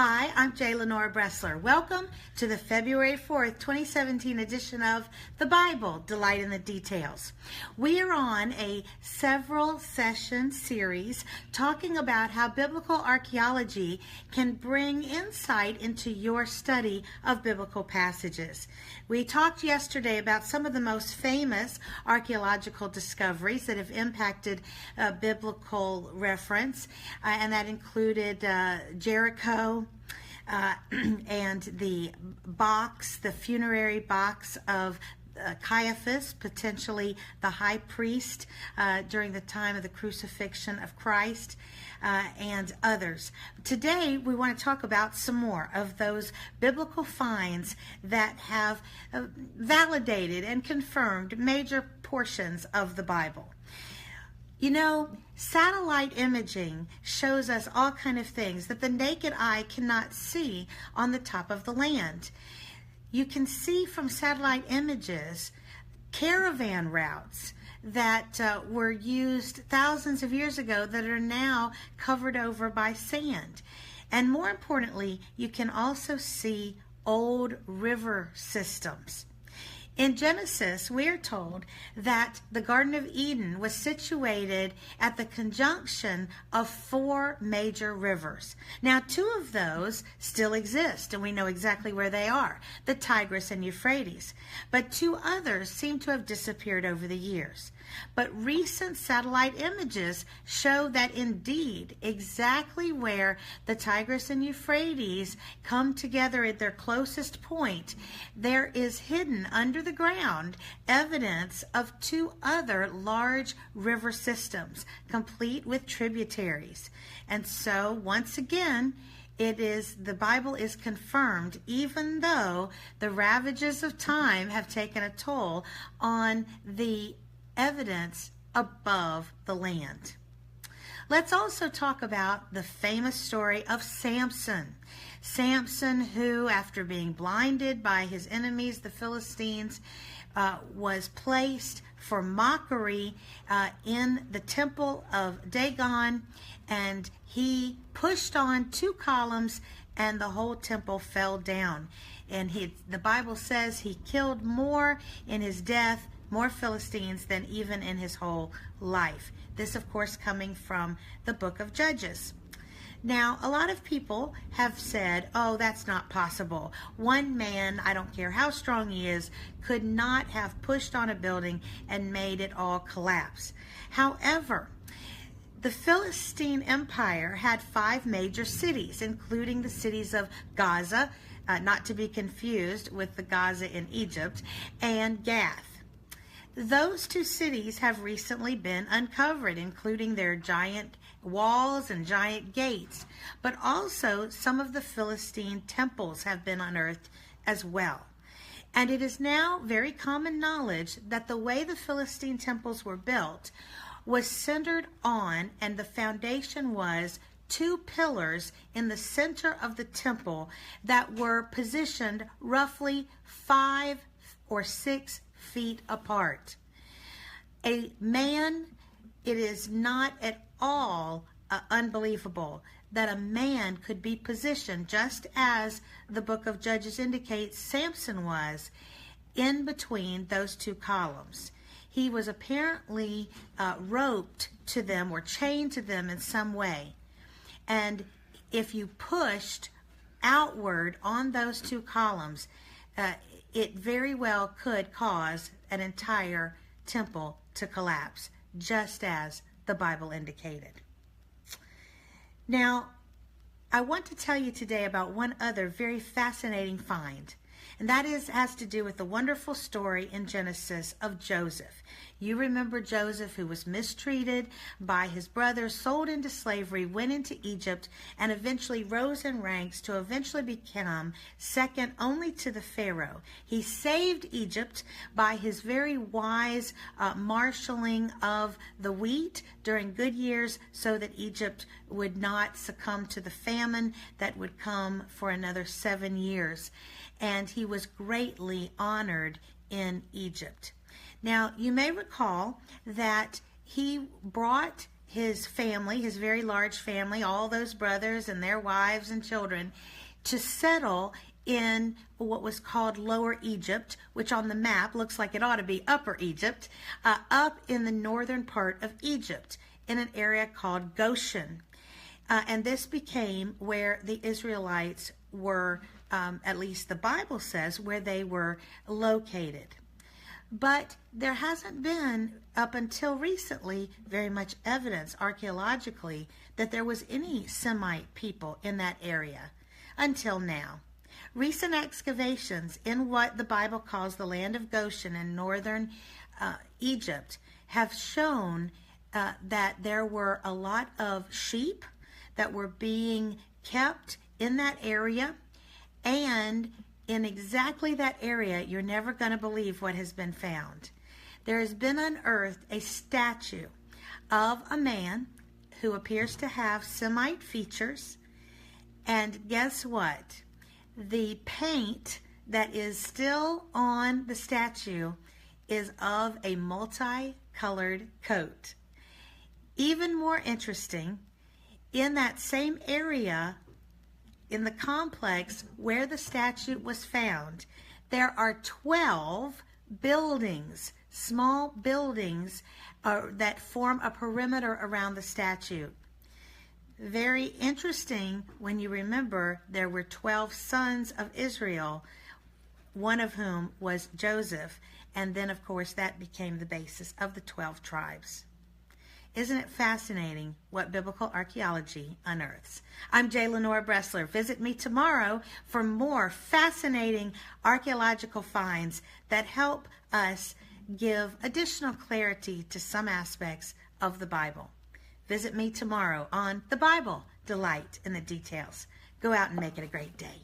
Hi, I'm Lenora Bresler. Welcome to the February 4th, 2017 edition of The Bible, Delight in the Details. We are on a several session series talking about how biblical archaeology can bring insight into your study of biblical passages. We talked yesterday about some of the most famous archaeological discoveries that have impacted biblical reference, and that included Jericho, and the funerary box of Caiaphas, potentially the high priest during the time of the crucifixion of Christ, and others. Today we want to talk about some more of those biblical finds that have validated and confirmed major portions of the Bible. You know, satellite imaging shows us all kinds of things that the naked eye cannot see on the top of the land. You can see from satellite images caravan routes that were used thousands of years ago that are now covered over by sand. And more importantly, you can also see old river systems. In Genesis, we are told that the Garden of Eden was situated at the conjunction of 4 major rivers. Now, 2 of those still exist, and we know exactly where they are, the Tigris and Euphrates. But 2 others seem to have disappeared over the years. But recent satellite images show that indeed exactly where the Tigris and Euphrates come together at their closest point, there is hidden under the ground evidence of 2 other large river systems, complete with tributaries. And so, once again, the Bible is confirmed, even though the ravages of time have taken a toll on the evidence above the land. Let's also talk about the famous story of Sampson. Sampson, who, after being blinded by his enemies, the Philistines, was placed for mockery in the temple of Dagon, and he pushed on 2 columns and the whole temple fell down. And the Bible says he killed more in his death, more Philistines, than even in his whole life. This, of course, coming from the book of Judges. Now, a lot of people have said, oh, that's not possible. One man, I don't care how strong he is, could not have pushed on a building and made it all collapse. However, the Philistine Empire had 5 major cities, including the cities of Gaza, not to be confused with the Gaza in Egypt, and Gath. Those 2 cities have recently been uncovered, including their giant walls and giant gates, but also some of the Philistine temples have been unearthed as well. And it is now very common knowledge that the way the Philistine temples were built was centered on, and the foundation was, 2 pillars in the center of the temple that were positioned roughly 5 or 6 feet apart. It is not at all unbelievable that a man could be positioned, just as the book of Judges indicates Sampson was, in between those 2 columns. He was apparently roped to them or chained to them in some way. And if you pushed outward on those 2 columns, it very well could cause an entire temple to collapse, just as the Bible indicated. Now, I want to tell you today about one other very fascinating find, and that has to do with the wonderful story in Genesis of Joseph. You remember Joseph, who was mistreated by his brothers, sold into slavery, went into Egypt, and eventually rose in ranks to eventually become second only to the Pharaoh. He saved Egypt by his very wise marshaling of the wheat during good years so that Egypt would not succumb to the famine that would come for another 7 years. And he was greatly honored in Egypt. Now, you may recall that he brought his family, his very large family, all those brothers and their wives and children, to settle in what was called Lower Egypt, which on the map looks like it ought to be Upper Egypt, up in the northern part of Egypt, in an area called Goshen. And this became where the Israelites were, at least the Bible says, where they were located. But there hasn't been, up until recently, very much evidence archaeologically that there was any Semite people in that area until now. Recent excavations in what the Bible calls the land of Goshen in northern Egypt have shown that there were a lot of sheep that were being kept in that area, and in exactly that area, you're never going to believe what has been found. There has been unearthed a statue of a man who appears to have Semite features, and guess what? The paint that is still on the statue is of a multicolored coat. Even more interesting, in that same area, in the complex where the statue was found, there are 12 buildings, small buildings that form a perimeter around the statue. Very interesting when you remember there were 12 sons of Israel, one of whom was Joseph, and then of course that became the basis of the 12 tribes. Isn't it fascinating what biblical archaeology unearths? I'm Lenora Bresler. Visit me tomorrow for more fascinating archaeological finds that help us give additional clarity to some aspects of the Bible. Visit me tomorrow on The Bible, Delight in the Details. Go out and make it a great day.